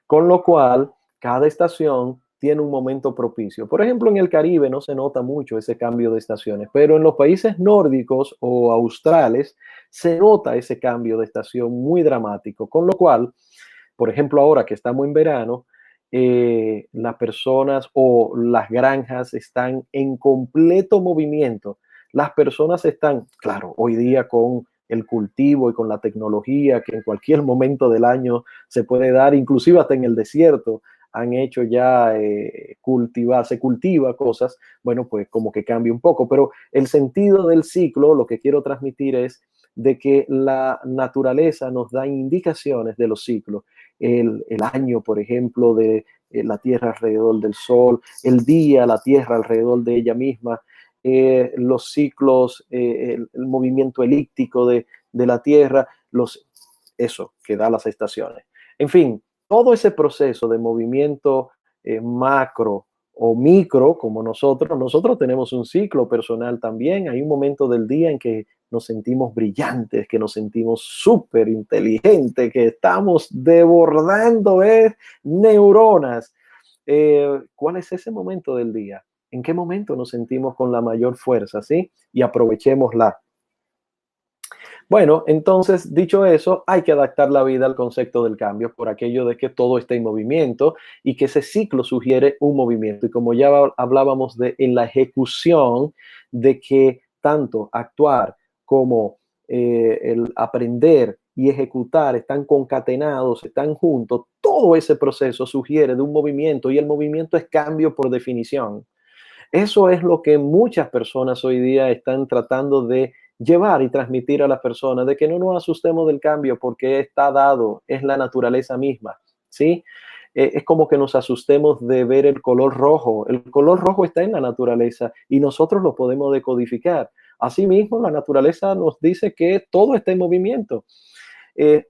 con lo cual cada estación tiene un momento propicio. Por ejemplo, en el Caribe no se nota mucho ese cambio de estaciones, pero en los países nórdicos o australes se nota ese cambio de estación muy dramático, con lo cual, por ejemplo, ahora que estamos en verano, las personas o las granjas están en completo movimiento. Las personas están, claro, hoy día con el cultivo y con la tecnología que en cualquier momento del año se puede dar, inclusive hasta en el desierto han hecho ya se cultiva cosas, bueno, pues como que cambia un poco, pero el sentido del ciclo, lo que quiero transmitir es de que la naturaleza nos da indicaciones de los ciclos. El año, por ejemplo, de la Tierra alrededor del Sol, el día, la Tierra alrededor de ella misma, los ciclos, el movimiento elíptico de la Tierra, eso que da las estaciones. En fin, todo ese proceso de movimiento macro o micro, como nosotros tenemos un ciclo personal también. Hay un momento del día en que nos sentimos brillantes, que nos sentimos súper inteligentes, que estamos desbordando neuronas. ¿Cuál es ese momento del día? ¿En qué momento nos sentimos con la mayor fuerza? ¿Sí? Y aprovechémosla. Bueno, entonces, dicho eso, hay que adaptar la vida al concepto del cambio por aquello de que todo está en movimiento y que ese ciclo sugiere un movimiento. Y como ya hablábamos en la ejecución, de que tanto actuar como el aprender y ejecutar están concatenados, están juntos, todo ese proceso sugiere de un movimiento y el movimiento es cambio por definición. Eso es lo que muchas personas hoy día están tratando de llevar y transmitir a las personas, de que no nos asustemos del cambio porque está dado, es la naturaleza misma, ¿sí? Es como que nos asustemos de ver el color rojo. El color rojo está en la naturaleza y nosotros lo podemos decodificar. Asimismo, la naturaleza nos dice que todo está en movimiento.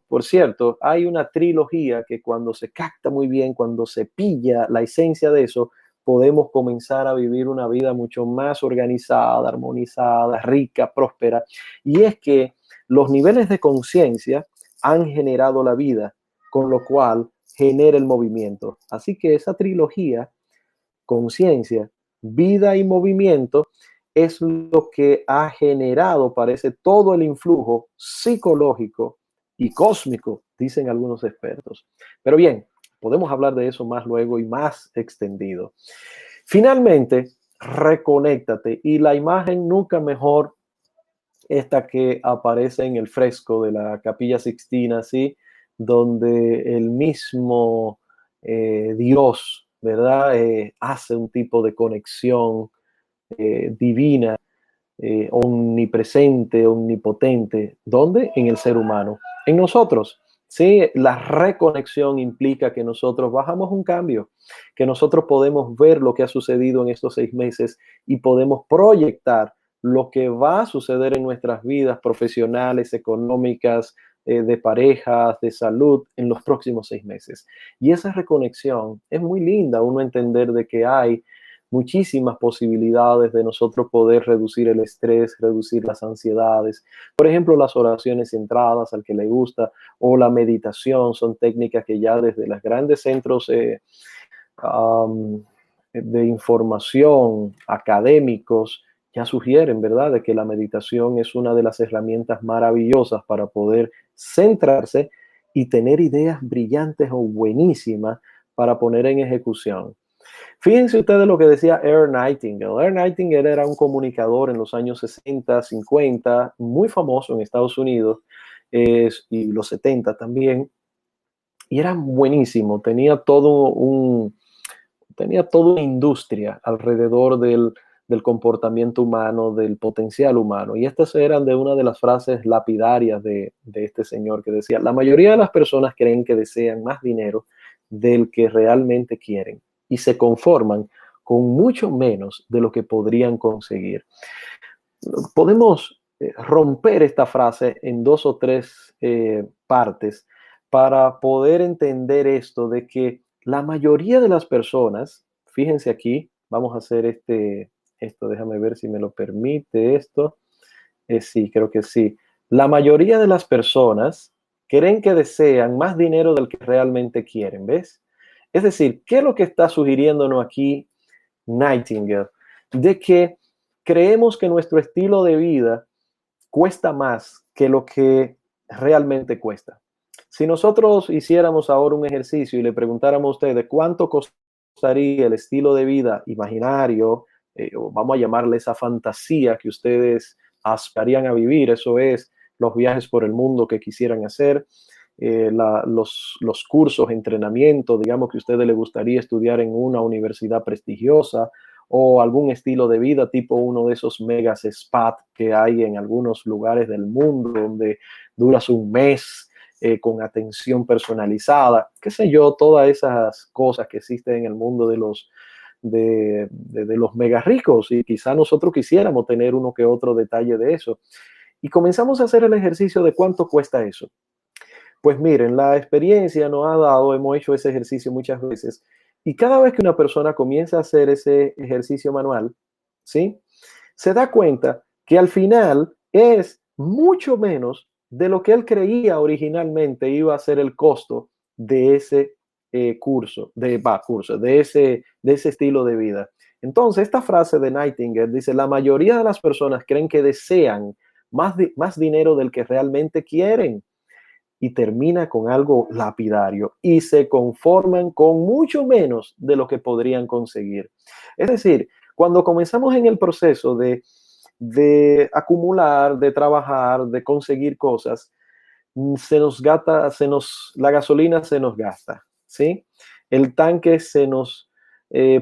Por cierto, hay una trilogía que cuando se capta muy bien, cuando se pilla la esencia de eso, podemos comenzar a vivir una vida mucho más organizada, armonizada, rica, próspera. Y es que los niveles de conciencia han generado la vida, con lo cual genera el movimiento. Así que esa trilogía, conciencia, vida y movimiento, es lo que ha generado, parece, todo el influjo psicológico y cósmico, dicen algunos expertos. Pero bien, podemos hablar de eso más luego y más extendido. Finalmente, reconéctate, y la imagen nunca mejor esta que aparece en el fresco de la Capilla Sixtina, ¿sí? Donde el mismo Dios, ¿verdad? Hace un tipo de conexión divina, omnipresente, omnipotente. ¿Dónde? En el ser humano, en nosotros. Sí, la reconexión implica que nosotros bajamos un cambio, que nosotros podemos ver lo que ha sucedido en estos 6 meses y podemos proyectar lo que va a suceder en nuestras vidas profesionales, económicas, de parejas, de salud en los próximos 6 meses. Y esa reconexión es muy linda, uno entender de que hay muchísimas posibilidades de nosotros poder reducir el estrés, reducir las ansiedades. Por ejemplo, las oraciones centradas al que le gusta o la meditación son técnicas que ya desde los grandes centros de información académicos ya sugieren, ¿verdad?, de que la meditación es una de las herramientas maravillosas para poder centrarse y tener ideas brillantes o buenísimas para poner en ejecución. Fíjense ustedes lo que decía Earl Nightingale. Earl Nightingale era un comunicador en los años 60, 50, muy famoso en Estados Unidos, y los 70 también, y era buenísimo, tenía toda una industria alrededor del comportamiento humano, del potencial humano. Y estas eran de una de las frases lapidarias de este señor que decía: la mayoría de las personas creen que desean más dinero del que realmente quieren y se conforman con mucho menos de lo que podrían conseguir. Podemos romper esta frase en 2 o 3 partes para poder entender esto de que la mayoría de las personas, fíjense aquí, vamos a hacer esto, déjame ver si me lo permite esto. Sí, creo que sí. La mayoría de las personas creen que desean más dinero del que realmente quieren, ¿ves? Es decir, ¿qué es lo que está sugiriéndonos aquí Nightingale? De que creemos que nuestro estilo de vida cuesta más que lo que realmente cuesta. Si nosotros hiciéramos ahora un ejercicio y le preguntáramos a ustedes cuánto costaría el estilo de vida imaginario, o vamos a llamarle esa fantasía que ustedes aspirarían a vivir, eso es, los viajes por el mundo que quisieran hacer, los cursos, entrenamiento, digamos que a ustedes les gustaría estudiar en una universidad prestigiosa, o algún estilo de vida tipo uno de esos megas spa que hay en algunos lugares del mundo donde duras un mes con atención personalizada, qué sé yo, todas esas cosas que existen en el mundo de los mega ricos, y quizá nosotros quisiéramos tener uno que otro detalle de eso. Y comenzamos a hacer el ejercicio de cuánto cuesta eso. Pues miren, la experiencia nos ha dado, hemos hecho ese ejercicio muchas veces, y cada vez que una persona comienza a hacer ese ejercicio manual, ¿sí? Se da cuenta que al final es mucho menos de lo que él creía originalmente iba a ser el costo de ese curso, de ese estilo de vida. Entonces, esta frase de Nightingale dice: la mayoría de las personas creen que desean más dinero del que realmente quieren, y termina con algo lapidario, y se conforman con mucho menos de lo que podrían conseguir. Es decir, cuando comenzamos en el proceso de de acumular, de trabajar, de conseguir cosas, se nos gasta, la gasolina se nos gasta, ¿sí? El tanque se nos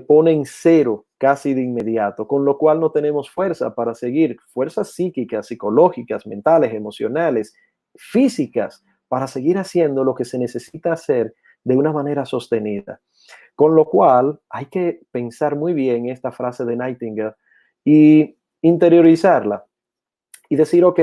pone en cero casi de inmediato, con lo cual no tenemos fuerza para seguir, fuerzas psíquicas, psicológicas, mentales, emocionales, físicas, para seguir haciendo lo que se necesita hacer de una manera sostenida. Con lo cual hay que pensar muy bien esta frase de Nightingale y interiorizarla y decir, ok,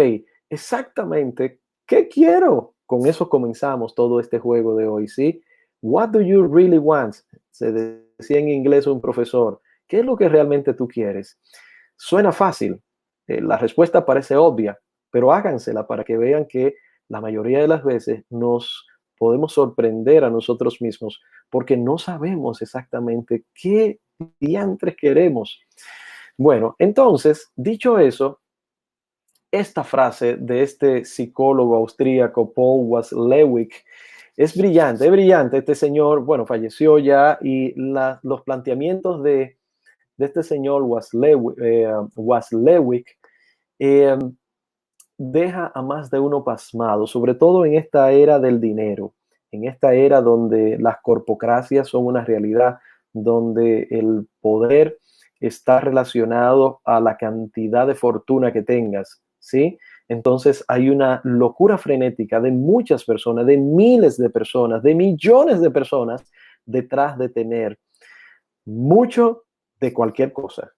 exactamente, ¿qué quiero? Con eso comenzamos todo este juego de hoy, ¿sí? What do you really want? Se decía en inglés un profesor. ¿Qué es lo que realmente tú quieres? Suena fácil, la respuesta parece obvia, pero hágansela para que vean que la mayoría de las veces nos podemos sorprender a nosotros mismos porque no sabemos exactamente qué diantres queremos. Bueno, entonces, dicho eso, esta frase de este psicólogo austríaco Paul Watzlawick es brillante. Este señor, bueno, falleció ya y los planteamientos de este señor Watzlawick eh, deja a más de uno pasmado, sobre todo en esta era del dinero, en esta era donde las corpocracias son una realidad, donde el poder está relacionado a la cantidad de fortuna que tengas, ¿sí? Entonces hay una locura frenética de muchas personas, de miles de personas, de millones de personas detrás de tener mucho de cualquier cosa.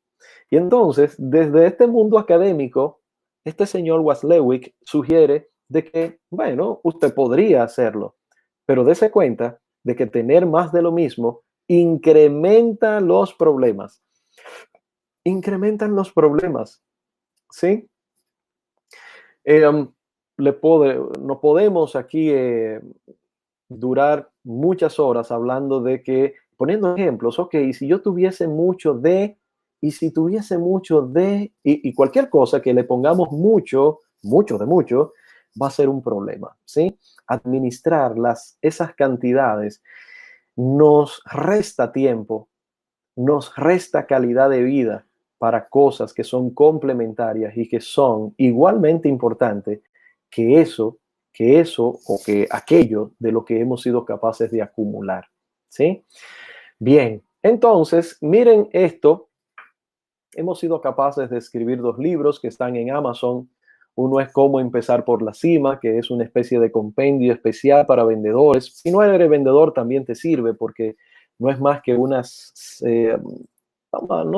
Y entonces, desde este mundo académico, este señor Watzlawick sugiere de que, bueno, usted podría hacerlo, pero dése cuenta de que tener más de lo mismo incrementa los problemas. Incrementan los problemas, ¿sí? Eh, no podemos aquí durar muchas horas hablando de que, poniendo ejemplos, ok, si yo tuviese mucho de, y si tuviese mucho de, y cualquier cosa que le pongamos mucho, mucho de mucho, va a ser un problema, ¿sí? Administrar esas cantidades nos resta tiempo, nos resta calidad de vida para cosas que son complementarias y que son igualmente importantes que eso, que eso o que aquello de lo que hemos sido capaces de acumular. ¿Sí? Bien, entonces, miren esto. Hemos sido capaces de escribir 2 libros que están en Amazon. Uno es Cómo empezar por la cima, que es una especie de compendio especial para vendedores. Si no eres vendedor, también te sirve porque no es más que no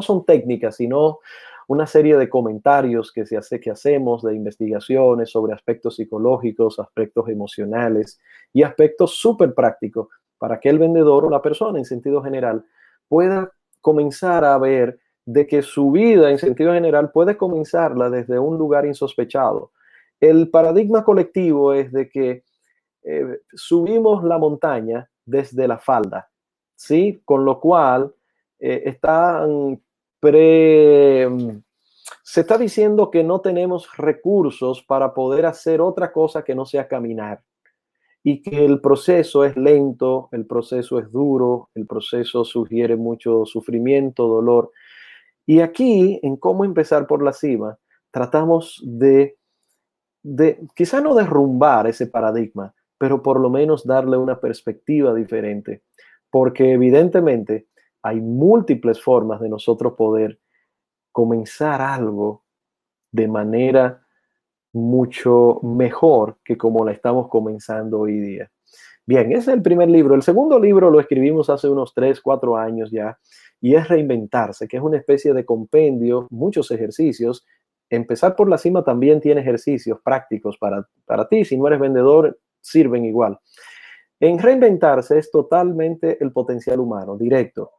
son técnicas, sino una serie de comentarios que hacemos, de investigaciones sobre aspectos psicológicos, aspectos emocionales y aspectos súper prácticos para que el vendedor o la persona en sentido general pueda comenzar a ver de que su vida en sentido general puede comenzarla desde un lugar insospechado. El paradigma colectivo es de que subimos la montaña desde la falda, ¿sí? Con lo cual están pre, se está diciendo que no tenemos recursos para poder hacer otra cosa que no sea caminar y que el proceso es lento, el proceso es duro, el proceso sugiere mucho sufrimiento, dolor. Y aquí, en Cómo empezar por la cima, tratamos de quizá no derrumbar ese paradigma, pero por lo menos darle una perspectiva diferente, porque evidentemente hay múltiples formas de nosotros poder comenzar algo de manera mucho mejor que como la estamos comenzando hoy día. Bien, ese es el primer libro. El segundo libro lo escribimos hace unos 3, 4 años ya, y es Reinventarse, que es una especie de compendio, muchos ejercicios. Empezar por la cima también tiene ejercicios prácticos para ti. Si no eres vendedor, sirven igual. En Reinventarse es totalmente el potencial humano, directo,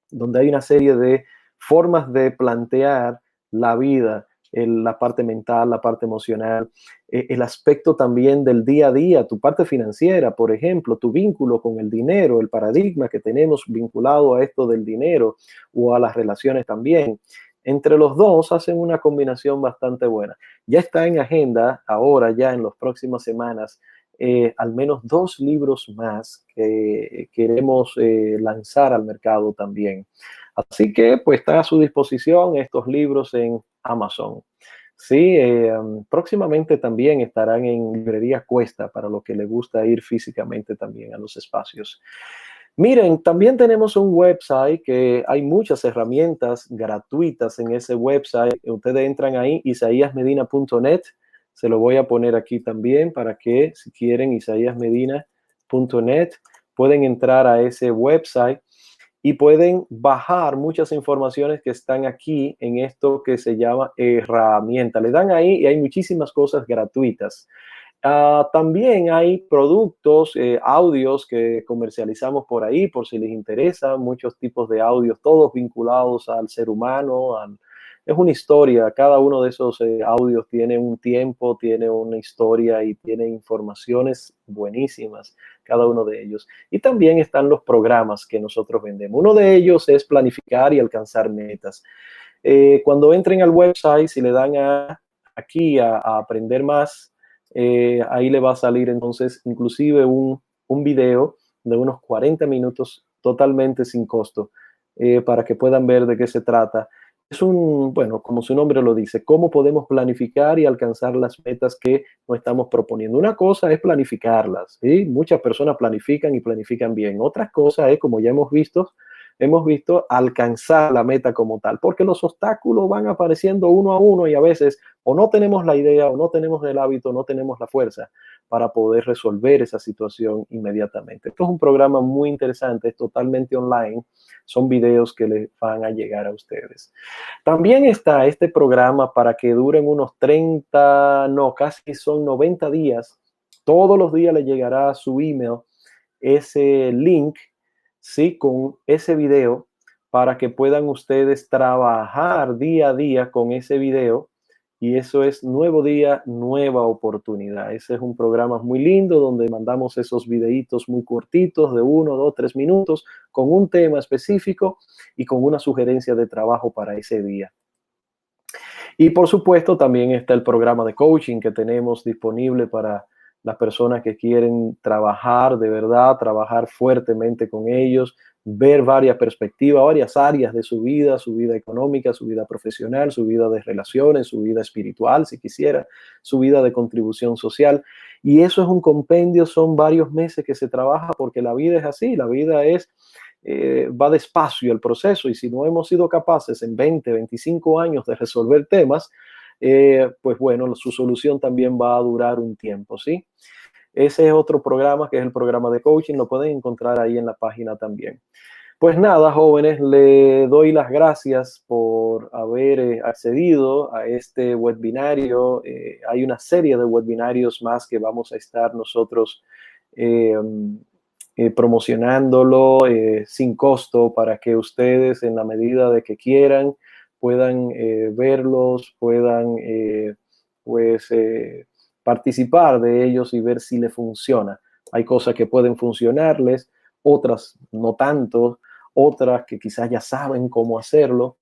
donde hay una serie de formas de plantear la vida, la parte mental, la parte emocional, el aspecto también del día a día, tu parte financiera, por ejemplo, tu vínculo con el dinero, el paradigma que tenemos vinculado a esto del dinero o a las relaciones también. Entre los dos hacen una combinación bastante buena. Ya está en agenda ahora, ya en las próximas semanas, al menos 2 libros más que queremos lanzar al mercado también. Así que pues está a su disposición estos libros en Amazon. Sí, próximamente también estarán en librería Cuesta para los que les gusta ir físicamente también a los espacios. Miren, también tenemos un website que hay muchas herramientas gratuitas en ese website. Ustedes entran ahí, isaíasmedina.net. Se lo voy a poner aquí también para que, si quieren, isaíasmedina.net, pueden entrar a ese website y pueden bajar muchas informaciones que están aquí en esto que se llama herramienta. Le dan ahí y hay muchísimas cosas gratuitas. También hay productos, audios que comercializamos por ahí, por si les interesa, muchos tipos de audios, todos vinculados al ser humano. Es una historia, cada uno de esos audios tiene un tiempo, tiene una historia y tiene informaciones buenísimas, cada uno de ellos. Y también están los programas que nosotros vendemos. Uno de ellos es planificar y alcanzar metas. Cuando entren al website, si le dan aquí a aprender más, ahí le va a salir entonces inclusive un video de unos 40 minutos totalmente sin costo, para que puedan ver de qué se trata. Es bueno, como su nombre lo dice, cómo podemos planificar y alcanzar las metas que nos estamos proponiendo. Una cosa es planificarlas, ¿sí? Muchas personas planifican y planifican bien. Otra cosa es, como ya hemos visto alcanzar la meta como tal, porque los obstáculos van apareciendo uno a uno y a veces o no tenemos la idea o no tenemos el hábito, no tenemos la fuerza para poder resolver esa situación inmediatamente. Esto es un programa muy interesante, es totalmente online, son videos que les van a llegar a ustedes. También está este programa para que duren unos 30, no, casi son 90 días. Todos los días le llegará a su email ese link, sí, con ese video para que puedan ustedes trabajar día a día con ese video. Y eso es Nuevo Día, Nueva Oportunidad. Ese es un programa muy lindo donde mandamos esos videitos muy cortitos de 1, 2, 3 minutos con un tema específico y con una sugerencia de trabajo para ese día. Y por supuesto también está el programa de coaching que tenemos disponible para las personas que quieren trabajar de verdad, trabajar fuertemente con ellos, ver varias perspectivas, varias áreas de su vida económica, su vida profesional, su vida de relaciones, su vida espiritual, si quisiera, su vida de contribución social. Y eso es un compendio, son varios meses que se trabaja porque la vida es así, la vida va despacio el proceso y si no hemos sido capaces en 20, 25 años de resolver temas, pues bueno, su solución también va a durar un tiempo, ¿sí? Ese es otro programa que es el programa de coaching, lo pueden encontrar ahí en la página también. Pues nada, jóvenes, le doy las gracias por haber accedido a este webinario. Hay una serie de webinarios más que vamos a estar nosotros promocionándolo sin costo para que ustedes en la medida de que quieran puedan verlos, puedan participar de ellos y ver si les funciona. Hay cosas que pueden funcionarles, otras no tanto, otras que quizás ya saben cómo hacerlo,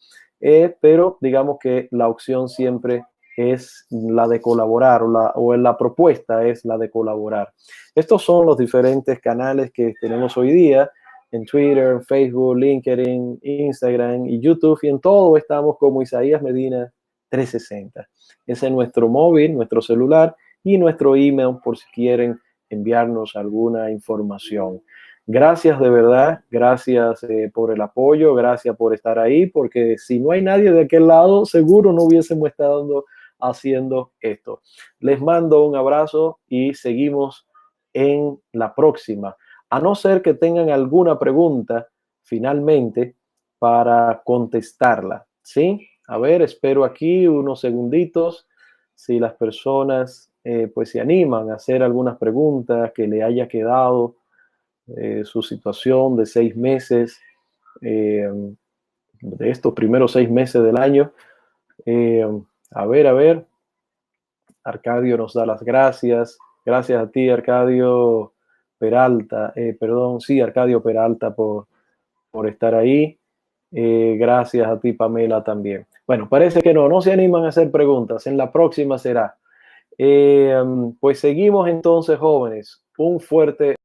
pero digamos que la opción siempre es la de colaborar o la propuesta es la de colaborar. Estos son los diferentes canales que tenemos hoy día en Twitter, Facebook, LinkedIn, Instagram y YouTube, y en todo estamos como Isaías Medina 360. Ese es nuestro móvil, nuestro celular y nuestro email por si quieren enviarnos alguna información. Gracias de verdad, gracias por el apoyo, gracias por estar ahí, porque si no hay nadie de aquel lado, seguro no hubiésemos estado haciendo esto. Les mando un abrazo y seguimos en la próxima. A no ser que tengan alguna pregunta finalmente para contestarla, ¿sí? A ver, espero aquí unos segunditos si las personas pues se animan a hacer algunas preguntas que le haya quedado su situación de 6 meses, de estos primeros 6 meses del año. A ver, Arcadio nos da las gracias. Gracias a ti, Arcadio Peralta. Sí, Arcadio Peralta por estar ahí. Gracias a ti, Pamela, también. Bueno, parece que no se animan a hacer preguntas. En la próxima será. Pues seguimos entonces, jóvenes. Un fuerte